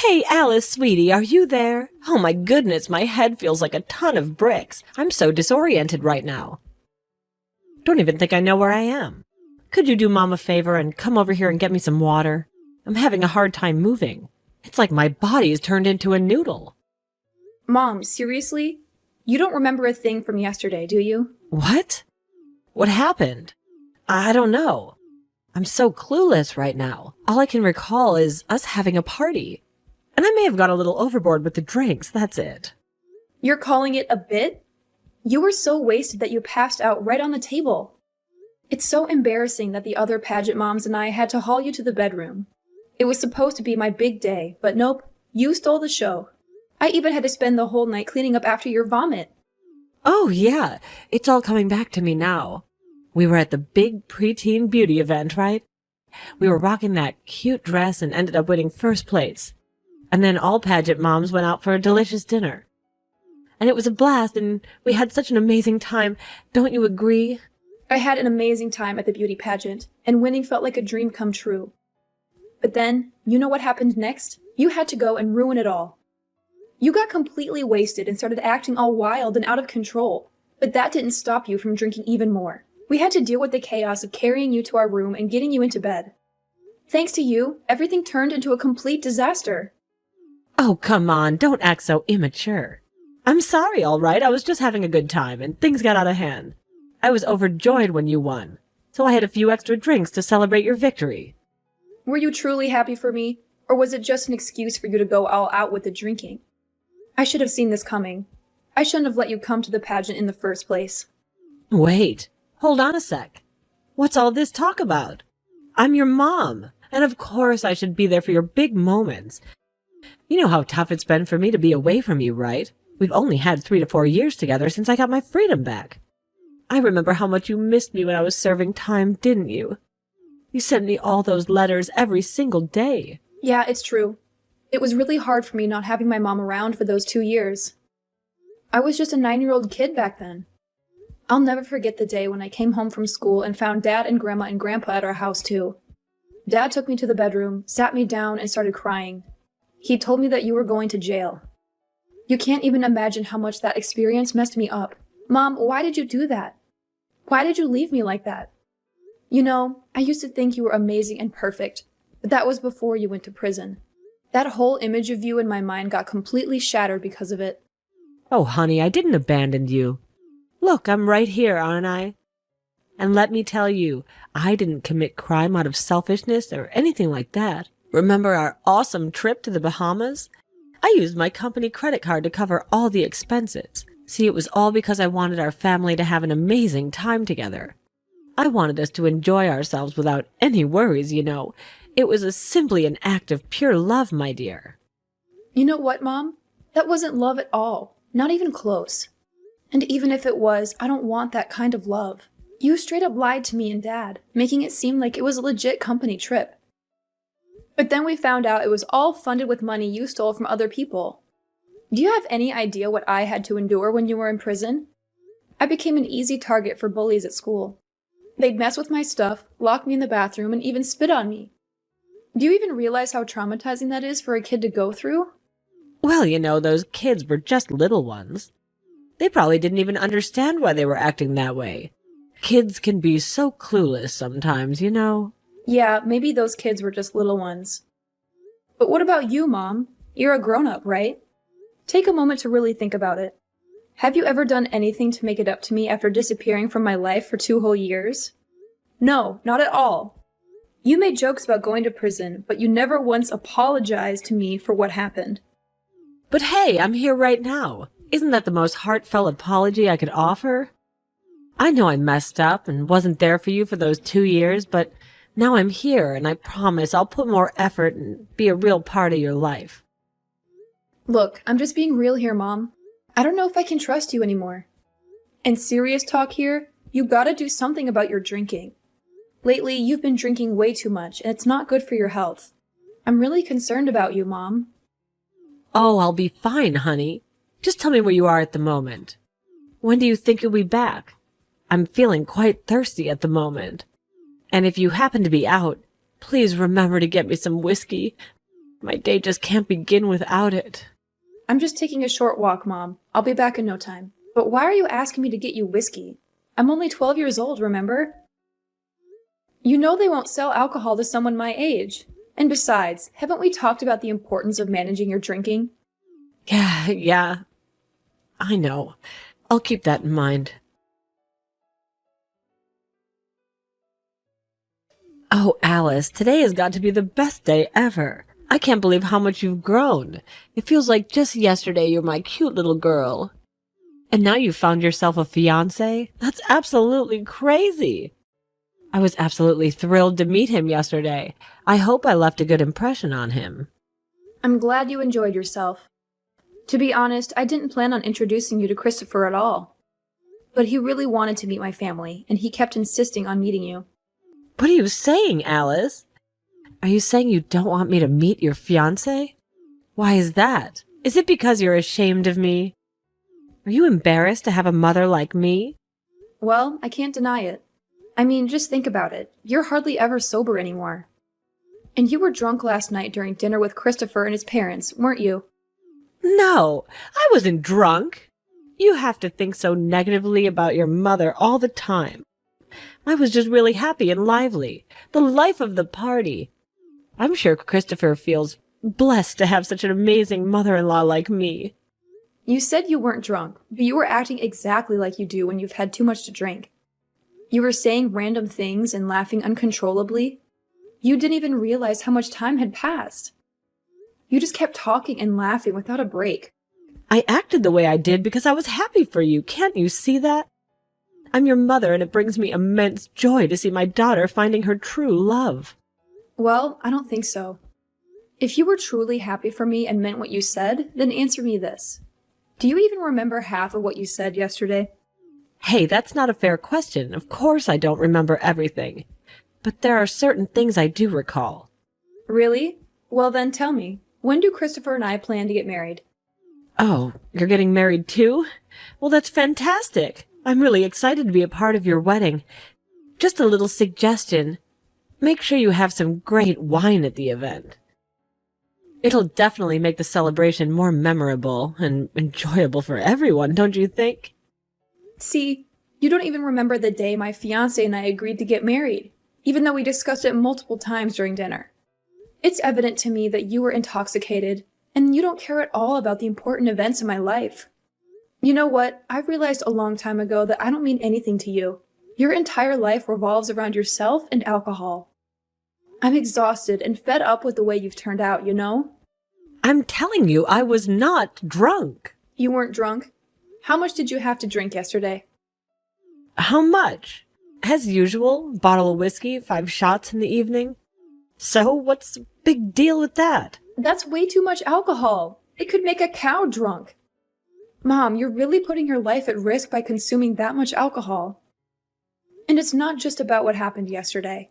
Hey, Alice, sweetie, are you there? Oh my goodness, my head feels like a ton of bricks. I'm so disoriented right now. Don't even think I know where I am. Could you do Mom a favor and come over here and get me some water? I'm having a hard time moving. It's like my body is turned into a noodle. Mom, seriously? You don't remember a thing from yesterday, do you? What? What happened? I don't know. I'm so clueless right now. All I can recall is us having a party. And I may have gone a little overboard with the drinks, that's it. You're calling it a bit? You were so wasted that you passed out right on the table. It's so embarrassing that the other pageant moms and I had to haul you to the bedroom. It was supposed to be my big day, but nope, you stole the show. I even had to spend the whole night cleaning up after your vomit. Oh yeah, it's all coming back to me now. We were at the big preteen beauty event, right? We were rocking that cute dress and ended up winning first place. And then all pageant moms went out for a delicious dinner. And it was a blast, and we had such an amazing time. Don't you agree? I had an amazing time at the beauty pageant, and winning felt like a dream come true. But then, you know what happened next? You had to go and ruin it all. You got completely wasted and started acting all wild and out of control. But that didn't stop you from drinking even more. We had to deal with the chaos of carrying you to our room and getting you into bed. Thanks to you, everything turned into a complete disaster. Oh, come on, don't act so immature. I'm sorry, all right, I was just having a good time, and things got out of hand. I was overjoyed when you won, so I had a few extra drinks to celebrate your victory. Were you truly happy for me, or was it just an excuse for you to go all out with the drinking? I should have seen this coming. I shouldn't have let you come to the pageant in the first place. Wait, hold on a sec. What's all this talk about? I'm your mom, and of course I should be there for your big moments. You know how tough it's been for me to be away from you, right? We've only had 3 to 4 years together since I got my freedom back. I remember how much you missed me when I was serving time, didn't you? You sent me all those letters every single day. Yeah, it's true. It was really hard for me not having my mom around for those 2 years. I was just a 9-year-old kid back then. I'll never forget the day when I came home from school and found Dad and Grandma and Grandpa at our house too. Dad took me to the bedroom, sat me down, and started crying. He told me that you were going to jail. You can't even imagine how much that experience messed me up. Mom, why did you do that? Why did you leave me like that? You know, I used to think you were amazing and perfect, but that was before you went to prison. That whole image of you in my mind got completely shattered because of it. Oh, honey, I didn't abandon you. Look, I'm right here, aren't I? And let me tell you, I didn't commit crime out of selfishness or anything like that. Remember our awesome trip to the Bahamas? I used my company credit card to cover all the expenses. See, it was all because I wanted our family to have an amazing time together. I wanted us to enjoy ourselves without any worries, you know. It was simply an act of pure love, my dear. You know what, Mom? That wasn't love at all. Not even close. And even if it was, I don't want that kind of love. You straight up lied to me and Dad, making it seem like it was a legit company trip. But then we found out it was all funded with money you stole from other people. Do you have any idea what I had to endure when you were in prison? I became an easy target for bullies at school. They'd mess with my stuff, lock me in the bathroom, and even spit on me. Do you even realize how traumatizing that is for a kid to go through? Well, you know, those kids were just little ones. They probably didn't even understand why they were acting that way. Kids can be so clueless sometimes, you know. Yeah, maybe those kids were just little ones. But what about you, Mom? You're a grown-up, right? Take a moment to really think about it. Have you ever done anything to make it up to me after disappearing from my life for 2 whole years? No, not at all. You made jokes about going to prison, but you never once apologized to me for what happened. But hey, I'm here right now. Isn't that the most heartfelt apology I could offer? I know I messed up and wasn't there for you for those 2 years, but now I'm here, and I promise I'll put more effort and be a real part of your life. Look, I'm just being real here, Mom. I don't know if I can trust you anymore. And serious talk here, you gotta do something about your drinking. Lately, you've been drinking way too much, and it's not good for your health. I'm really concerned about you, Mom. Oh, I'll be fine, honey. Just tell me where you are at the moment. When do you think you'll be back? I'm feeling quite thirsty at the moment. And if you happen to be out, please remember to get me some whiskey. My day just can't begin without it. I'm just taking a short walk, Mom. I'll be back in no time. But why are you asking me to get you whiskey? I'm only 12 years old, remember? You know they won't sell alcohol to someone my age. And besides, haven't we talked about the importance of managing your drinking? Yeah. I know. I'll keep that in mind. Oh, Alice, today has got to be the best day ever. I can't believe how much you've grown. It feels like just yesterday you were my cute little girl. And now you've found yourself a fiancé? That's absolutely crazy. I was absolutely thrilled to meet him yesterday. I hope I left a good impression on him. I'm glad you enjoyed yourself. To be honest, I didn't plan on introducing you to Christopher at all. But he really wanted to meet my family, and he kept insisting on meeting you. What are you saying, Alice? Are you saying you don't want me to meet your fiancé? Why is that? Is it because you're ashamed of me? Are you embarrassed to have a mother like me? Well, I can't deny it. I mean, just think about it. You're hardly ever sober anymore. And you were drunk last night during dinner with Christopher and his parents, weren't you? No, I wasn't drunk. You have to think so negatively about your mother all the time. I was just really happy and lively. The life of the party. I'm sure Christopher feels blessed to have such an amazing mother-in-law like me. You said you weren't drunk, but you were acting exactly like you do when you've had too much to drink. You were saying random things and laughing uncontrollably. You didn't even realize how much time had passed. You just kept talking and laughing without a break. I acted the way I did because I was happy for you. Can't you see that? I'm your mother, and it brings me immense joy to see my daughter finding her true love. Well, I don't think so. If you were truly happy for me and meant what you said, then answer me this. Do you even remember half of what you said yesterday? Hey, that's not a fair question. Of course I don't remember everything. But there are certain things I do recall. Really? Well then tell me. When do Christopher and I plan to get married? Oh, you're getting married too? Well, that's fantastic. I'm really excited to be a part of your wedding. Just a little suggestion. Make sure you have some great wine at the event. It'll definitely make the celebration more memorable and enjoyable for everyone, don't you think? See, you don't even remember the day my fiancé and I agreed to get married, even though we discussed it multiple times during dinner. It's evident to me that you were intoxicated, and you don't care at all about the important events in my life. You know what? I've realized a long time ago that I don't mean anything to you. Your entire life revolves around yourself and alcohol. I'm exhausted and fed up with the way you've turned out, you know? I'm telling you, I was not drunk. You weren't drunk? How much did you have to drink yesterday? How much? As usual, bottle of whiskey, 5 shots in the evening. So, what's the big deal with that? That's way too much alcohol. It could make a cow drunk. Mom, you're really putting your life at risk by consuming that much alcohol. And it's not just about what happened yesterday.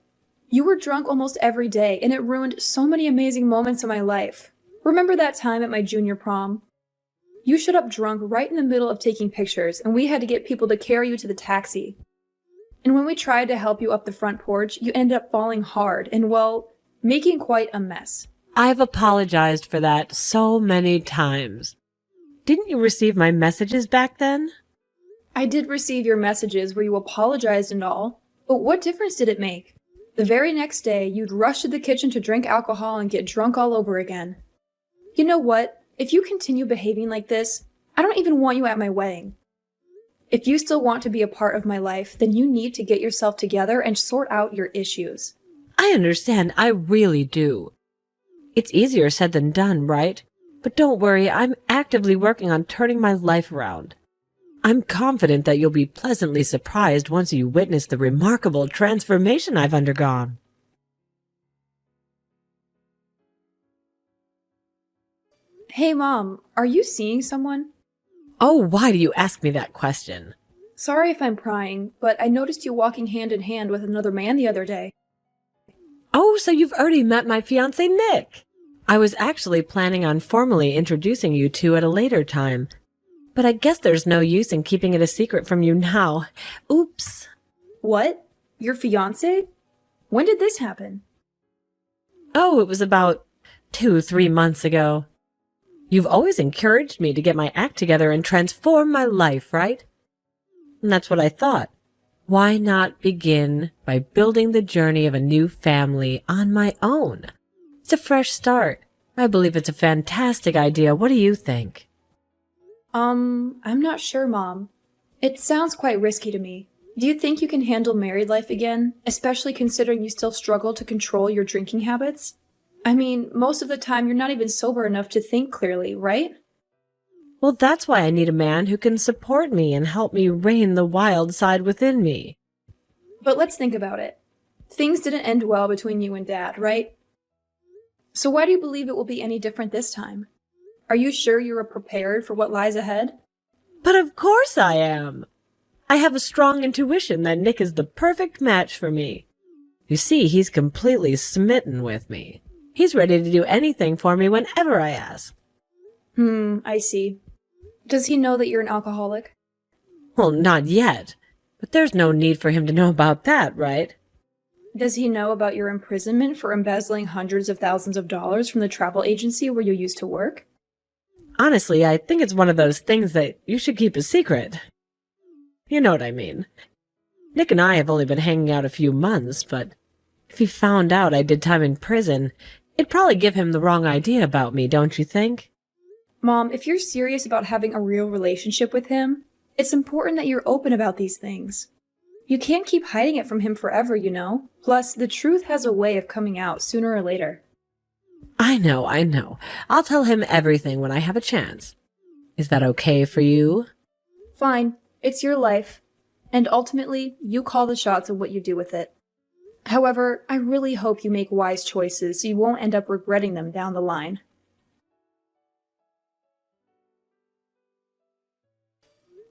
You were drunk almost every day, and it ruined so many amazing moments in my life. Remember that time at my junior prom? You showed up drunk right in the middle of taking pictures, and we had to get people to carry you to the taxi. And when we tried to help you up the front porch, you ended up falling hard and, well, making quite a mess. I've apologized for that so many times. Didn't you receive my messages back then? I did receive your messages where you apologized and all, but what difference did it make? The very next day, you'd rush to the kitchen to drink alcohol and get drunk all over again. You know what? If you continue behaving like this, I don't even want you at my wedding. If you still want to be a part of my life, then you need to get yourself together and sort out your issues. I understand, I really do. It's easier said than done, right? But don't worry, I'm actively working on turning my life around. I'm confident that you'll be pleasantly surprised once you witness the remarkable transformation I've undergone. Hey, Mom, are you seeing someone? Oh, why do you ask me that question? Sorry if I'm prying, but I noticed you walking hand in hand with another man the other day. Oh, so you've already met my fiancé, Nick. I was actually planning on formally introducing you two at a later time. But I guess there's no use in keeping it a secret from you now. Oops. What? Your fiancé? When did this happen? Oh, it was about 2, 3 months ago. You've always encouraged me to get my act together and transform my life, right? And that's what I thought. Why not begin by building the journey of a new family on my own? It's a fresh start. I believe it's a fantastic idea. What do you think? I'm not sure, Mom. It sounds quite risky to me. Do you think you can handle married life again, especially considering you still struggle to control your drinking habits? I mean, most of the time you're not even sober enough to think clearly, right? Well, that's why I need a man who can support me and help me rein the wild side within me. But let's think about it. Things didn't end well between you and Dad, right? So why do you believe it will be any different this time? Are you sure you are prepared for what lies ahead? But of course I am. I have a strong intuition that Nick is the perfect match for me. You see, he's completely smitten with me. He's ready to do anything for me whenever I ask. I see. Does he know that you're an alcoholic? Well, not yet. But there's no need for him to know about that, right? Does he know about your imprisonment for embezzling hundreds of thousands of dollars from the travel agency where you used to work? Honestly, I think it's one of those things that you should keep a secret. You know what I mean. Nick and I have only been hanging out a few months, but if he found out I did time in prison, it'd probably give him the wrong idea about me, don't you think? Mom, if you're serious about having a real relationship with him, it's important that you're open about these things. You can't keep hiding it from him forever, you know? Plus, the truth has a way of coming out sooner or later. I know. I'll tell him everything when I have a chance. Is that okay for you? Fine. It's your life. And ultimately, you call the shots of what you do with it. However, I really hope you make wise choices so you won't end up regretting them down the line.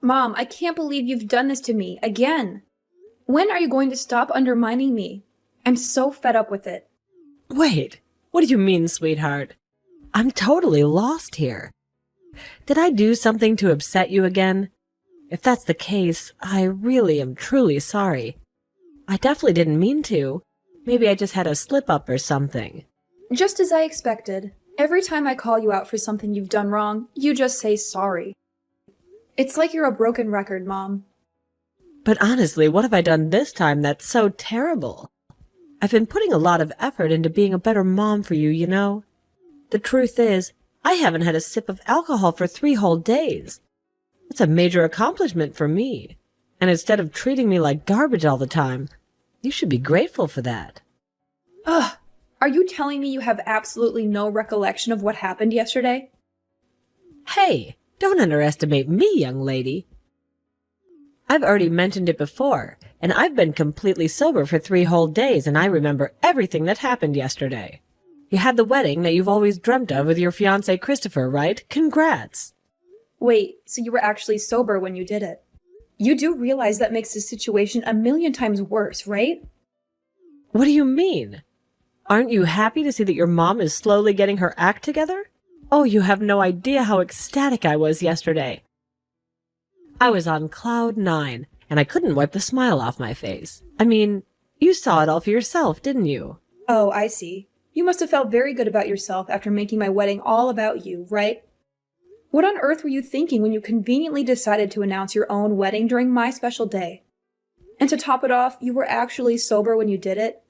Mom, I can't believe you've done this to me again. When are you going to stop undermining me? I'm so fed up with it. Wait, what do you mean, sweetheart? I'm totally lost here. Did I do something to upset you again? If that's the case, I really am truly sorry. I definitely didn't mean to. Maybe I just had a slip-up or something. Just as I expected. Every time I call you out for something you've done wrong, you just say sorry. It's like you're a broken record, Mom. But honestly, what have I done this time that's so terrible? I've been putting a lot of effort into being a better mom for you, you know? The truth is, I haven't had a sip of alcohol for 3 whole days. That's a major accomplishment for me. And instead of treating me like garbage all the time, you should be grateful for that. Ugh! Are you telling me you have absolutely no recollection of what happened yesterday? Hey, don't underestimate me, young lady. I've already mentioned it before, and I've been completely sober for 3 whole days, and I remember everything that happened yesterday. You had the wedding that you've always dreamt of with your fiancé Christopher, right? Congrats! Wait, so you were actually sober when you did it? You do realize that makes the situation a million times worse, right? What do you mean? Aren't you happy to see that your mom is slowly getting her act together? Oh, you have no idea how ecstatic I was yesterday. I was on cloud 9, and I couldn't wipe the smile off my face. I mean, you saw it all for yourself, didn't you? Oh, I see. You must have felt very good about yourself after making my wedding all about you, right? What on earth were you thinking when you conveniently decided to announce your own wedding during my special day? And to top it off, you were actually sober when you did it?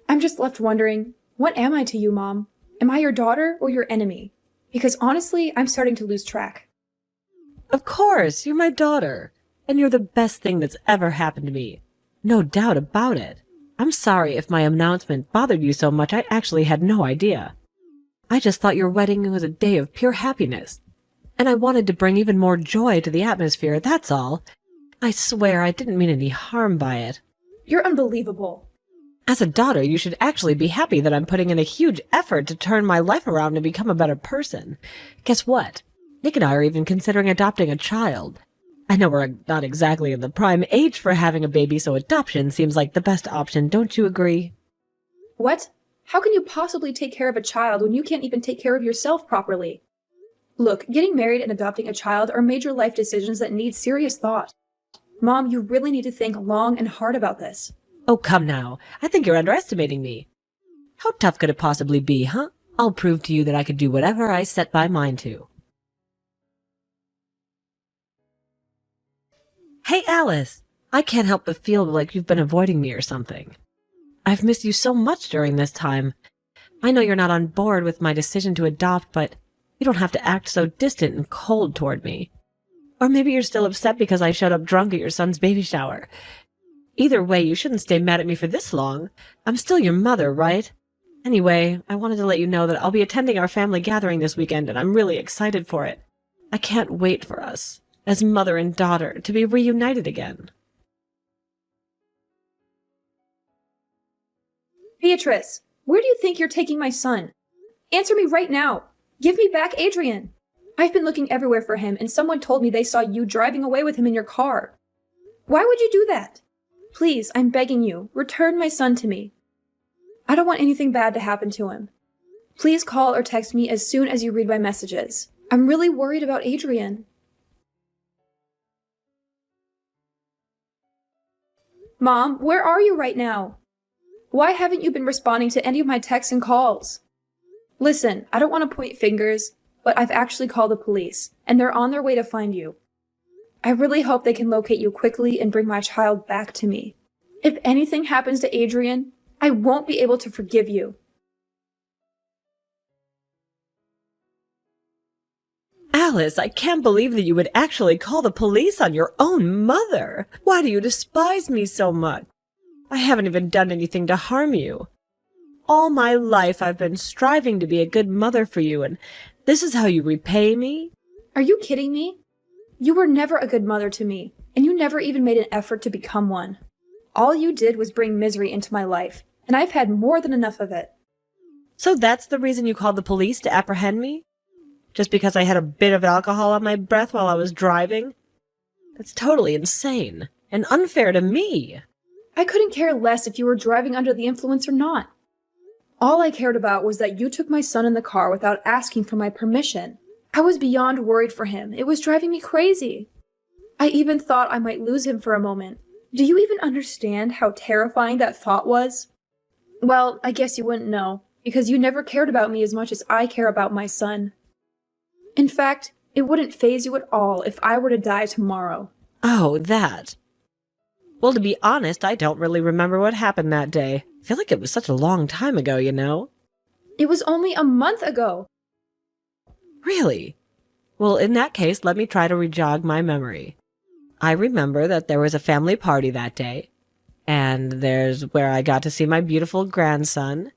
I'm just left wondering, what am I to you, Mom? Am I your daughter or your enemy? Because honestly, I'm starting to lose track. Of course, you're my daughter, and you're the best thing that's ever happened to me. No doubt about it. I'm sorry if my announcement bothered you so much. I actually had no idea. I just thought your wedding was a day of pure happiness, and I wanted to bring even more joy to the atmosphere, that's all. I swear I didn't mean any harm by it. You're unbelievable. As a daughter, you should actually be happy that I'm putting in a huge effort to turn my life around and become a better person. Guess what? Nick and I are even considering adopting a child. I know we're not exactly in the prime age for having a baby, so adoption seems like the best option, don't you agree? What? How can you possibly take care of a child when you can't even take care of yourself properly? Look, getting married and adopting a child are major life decisions that need serious thought. Mom, you really need to think long and hard about this. Oh, come now. I think you're underestimating me. How tough could it possibly be, huh? I'll prove to you that I could do whatever I set my mind to. Hey, Alice, I can't help but feel like you've been avoiding me or something. I've missed you so much during this time. I know you're not on board with my decision to adopt, but you don't have to act so distant and cold toward me. Or maybe you're still upset because I showed up drunk at your son's baby shower. Either way, you shouldn't stay mad at me for this long. I'm still your mother, right? Anyway, I wanted to let you know that I'll be attending our family gathering this weekend, and I'm really excited for it. I can't wait for us, as mother and daughter, to be reunited again. Beatrice, where do you think you're taking my son? Answer me right now. Give me back Adrian. I've been looking everywhere for him, and someone told me they saw you driving away with him in your car. Why would you do that? Please, I'm begging you, return my son to me. I don't want anything bad to happen to him. Please call or text me as soon as you read my messages. I'm really worried about Adrian. Mom, where are you right now? Why haven't you been responding to any of my texts and calls? Listen, I don't want to point fingers, but I've actually called the police, and they're on their way to find you. I really hope they can locate you quickly and bring my child back to me. If anything happens to Adrian, I won't be able to forgive you. Alice, I can't believe that you would actually call the police on your own mother. Why do you despise me so much? I haven't even done anything to harm you. All my life I've been striving to be a good mother for you, and this is how you repay me? Are you kidding me? You were never a good mother to me, and you never even made an effort to become one. All you did was bring misery into my life, and I've had more than enough of it. So that's the reason you called the police to apprehend me? Just because I had a bit of alcohol on my breath while I was driving? That's totally insane and unfair to me. I couldn't care less if you were driving under the influence or not. All I cared about was that you took my son in the car without asking for my permission. I was beyond worried for him. It was driving me crazy. I even thought I might lose him for a moment. Do you even understand how terrifying that thought was? Well, I guess you wouldn't know, because you never cared about me as much as I care about my son. In fact, it wouldn't faze you at all if I were to die tomorrow. Oh, that. Well, to be honest, I don't really remember what happened that day. I feel like it was such a long time ago, you know? It was only a month ago. Really? Well, in that case, let me try to rejog my memory. I remember that there was a family party that day, and there's where I got to see my beautiful grandson.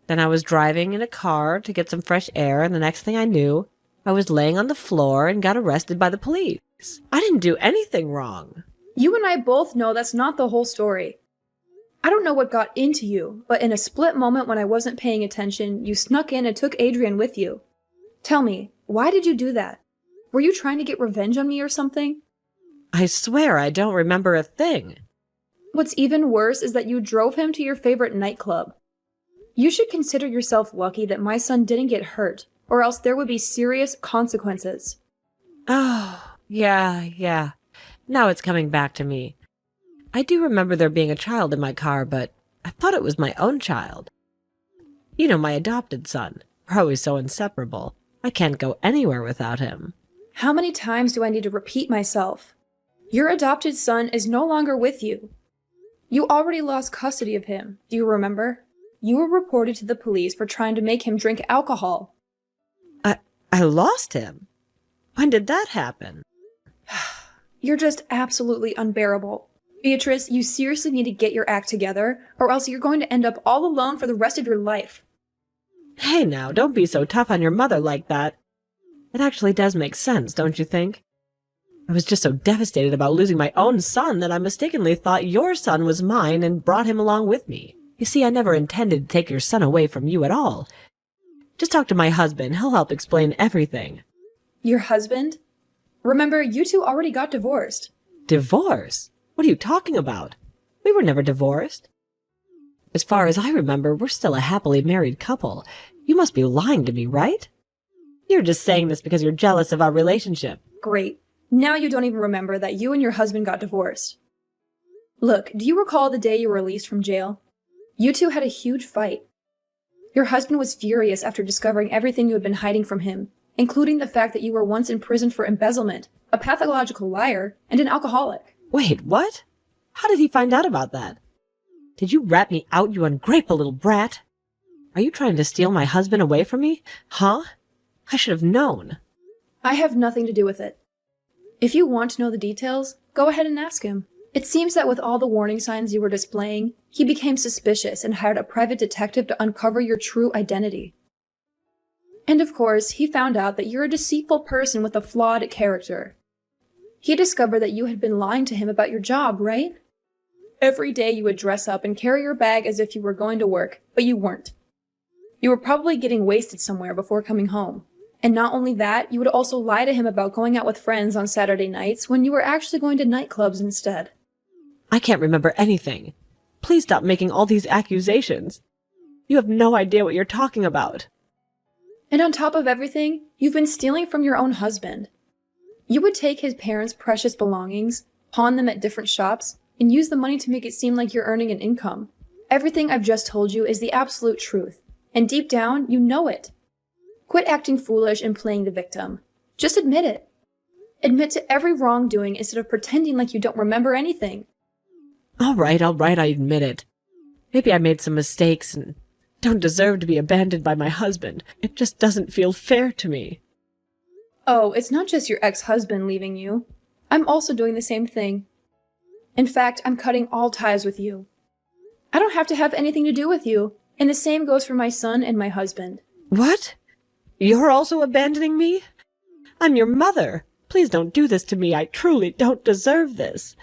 Then I was driving in a car to get some fresh air, and the next thing I knew, I was laying on the floor and got arrested by the police. I didn't do anything wrong. You and I both know that's not the whole story. I don't know what got into you, but in a split moment when I wasn't paying attention, you snuck in and took Adrian with you. Tell me, why did you do that? Were you trying to get revenge on me or something? I swear I don't remember a thing. What's even worse is that you drove him to your favorite nightclub. You should consider yourself lucky that my son didn't get hurt, or else there would be serious consequences. Oh, yeah. Now it's coming back to me. I do remember there being a child in my car, but I thought it was my own child. You know, my adopted son. We're always so inseparable. I can't go anywhere without him. How many times do I need to repeat myself? Your adopted son is no longer with you. You already lost custody of him, do you remember? You were reported to the police for trying to make him drink alcohol. I lost him? When did that happen? You're just absolutely unbearable. Beatrice, you seriously need to get your act together, or else you're going to end up all alone for the rest of your life. Hey now, don't be so tough on your mother like that. It actually does make sense, don't you think? I was just so devastated about losing my own son that I mistakenly thought your son was mine and brought him along with me. You see, I never intended to take your son away from you at all. Just talk to my husband. He'll help explain everything. Your husband? Remember, you two already got divorced. Divorce? What are you talking about? We were never divorced. As far as I remember, we're still a happily married couple. You must be lying to me, right? You're just saying this because you're jealous of our relationship. Great. Now you don't even remember that you and your husband got divorced. Look, do you recall the day you were released from jail? You two had a huge fight. Your husband was furious after discovering everything you had been hiding from him, including the fact that you were once in prison for embezzlement, a pathological liar, and an alcoholic. Wait, what? How did he find out about that? Did you rat me out, you ungrateful little brat? Are you trying to steal my husband away from me? Huh? I should have known. I have nothing to do with it. If you want to know the details, go ahead and ask him. It seems that with all the warning signs you were displaying, he became suspicious and hired a private detective to uncover your true identity. And of course, he found out that you're a deceitful person with a flawed character. He discovered that you had been lying to him about your job, right? Every day you would dress up and carry your bag as if you were going to work, but you weren't. You were probably getting wasted somewhere before coming home. And not only that, you would also lie to him about going out with friends on Saturday nights when you were actually going to nightclubs instead. I can't remember anything. Please stop making all these accusations. You have no idea what you're talking about. And on top of everything, you've been stealing from your own husband. You would take his parents' precious belongings, pawn them at different shops, and use the money to make it seem like you're earning an income. Everything I've just told you is the absolute truth, and deep down, you know it. Quit acting foolish and playing the victim. Just admit it. Admit to every wrongdoing instead of pretending like you don't remember anything. All right, I admit it. Maybe I made some mistakes and don't deserve to be abandoned by my husband. It just doesn't feel fair to me. Oh, it's not just your ex-husband leaving you. I'm also doing the same thing. In fact, I'm cutting all ties with you. I don't have to have anything to do with you, and the same goes for my son and my husband. What? You're also abandoning me? I'm your mother. Please don't do this to me. I truly don't deserve this.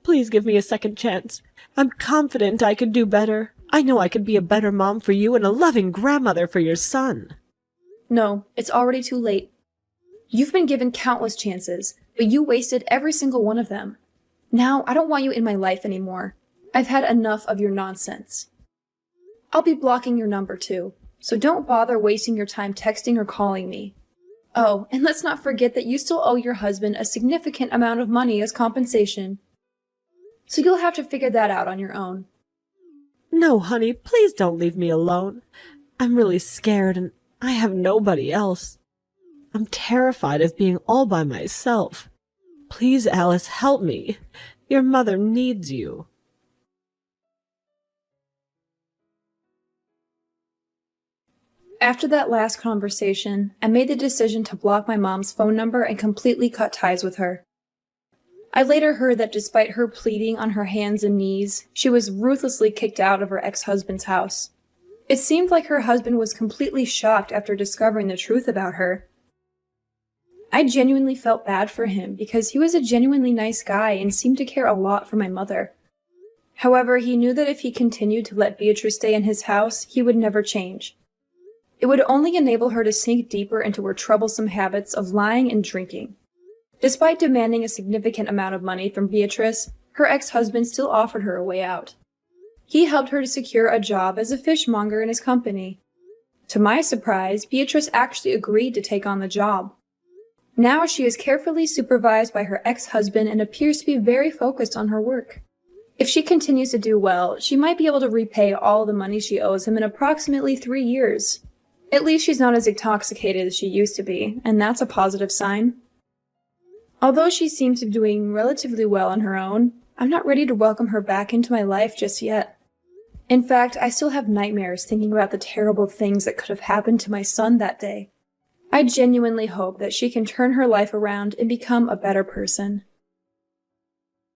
Please give me a second chance. I'm confident I could do better. I know I could be a better mom for you and a loving grandmother for your son. No, it's already too late. You've been given countless chances, but you wasted every single one of them. Now, I don't want you in my life anymore. I've had enough of your nonsense. I'll be blocking your number too, so don't bother wasting your time texting or calling me. Oh, and let's not forget that you still owe your husband a significant amount of money as compensation. So you'll have to figure that out on your own. No, honey, please don't leave me alone. I'm really scared and I have nobody else. I'm terrified of being all by myself. Please, Alice, help me. Your mother needs you. After that last conversation, I made the decision to block my mom's phone number and completely cut ties with her. I later heard that despite her pleading on her hands and knees, she was ruthlessly kicked out of her ex-husband's house. It seemed like her husband was completely shocked after discovering the truth about her. I genuinely felt bad for him because he was a genuinely nice guy and seemed to care a lot for my mother. However, he knew that if he continued to let Beatrice stay in his house, he would never change. It would only enable her to sink deeper into her troublesome habits of lying and drinking. Despite demanding a significant amount of money from Beatrice, her ex-husband still offered her a way out. He helped her to secure a job as a fishmonger in his company. To my surprise, Beatrice actually agreed to take on the job. Now she is carefully supervised by her ex-husband and appears to be very focused on her work. If she continues to do well, she might be able to repay all the money she owes him in approximately 3 years. At least she's not as intoxicated as she used to be, and that's a positive sign. Although she seems to be doing relatively well on her own, I'm not ready to welcome her back into my life just yet. In fact, I still have nightmares thinking about the terrible things that could have happened to my son that day. I genuinely hope that she can turn her life around and become a better person.